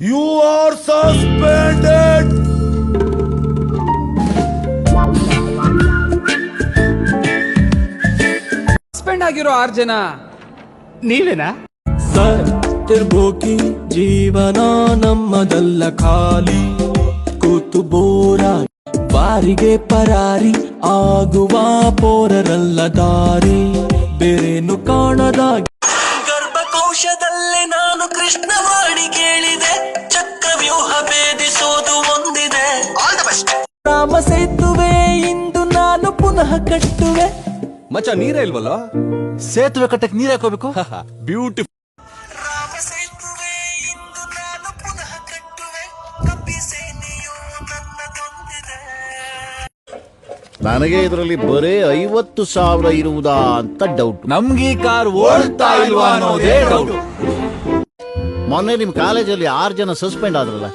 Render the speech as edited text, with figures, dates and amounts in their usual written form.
You are suspended. Suspend ಆಗಿರೋ 6 ಜನ ನೀವೇನಾ? ಸತ್ತಿರ್ಬೋಕಿ ಜೀವನ ನಮ್ಮದಲ್ಲ ಖಾಲಿ ಕೂತು ಬೋರ ಬಾರಿಗೆ ಪರಾರಿ ಆಗುವ ಪೋರರಲ್ಲ ದಾರಿ ಬೇರೇನು ಕಾಣದಾಗಿ ಗರ್ಭಕೋಶದಲ್ಲಿ ನಾನು ಕೃಷ್ಣವಾಣಿ ಕೇಳಿದೆ ಚಕ್ರವ್ಯೂಹ ಭೇದಿಸೋದು ಒಂದಿದೆ ರಾಮ ಸೇತುವೆ ಇಂದು ನಾನು ಪುನಃ ಕಟ್ಟುವೆ. ಮಚ್ಚ ನೀರೇ ಇಲ್ವಲ್ಲ, ಸೇತುವೆ ಕಟ್ಟಕ್ ನೀರ್ ಹಾಕೋಬೇಕು. ಬ್ಯೂಟಿಫುಲ್. ರಾಮ ಸೇತುವೆ ಇಂದು ನಾನು ಪುನಃ ಕಟ್ಟುವೆ ಕಪ್ಪಿ ಸೇನೆಯು ನನ್ನದೊಂದಿದೆ. ನನಗೆ ಇದರಲ್ಲಿ ಬರೇ 50,000 ಇರುವುದಾ ಅಂತ ಡೌಟ್. ನಮ್ಗೆ ಈ ಕಾರ್ ಓಡ್ತಾ ಇಲ್ವಾ ಅನ್ನೋದೇ ಡೌಟ್. ಮೊನ್ನೆ ನಿಮ್ ಕಾಲೇಜಲ್ಲಿ 6 ಜನ ಸಸ್ಪೆಂಡ್ ಆದ್ರಲ್ಲ.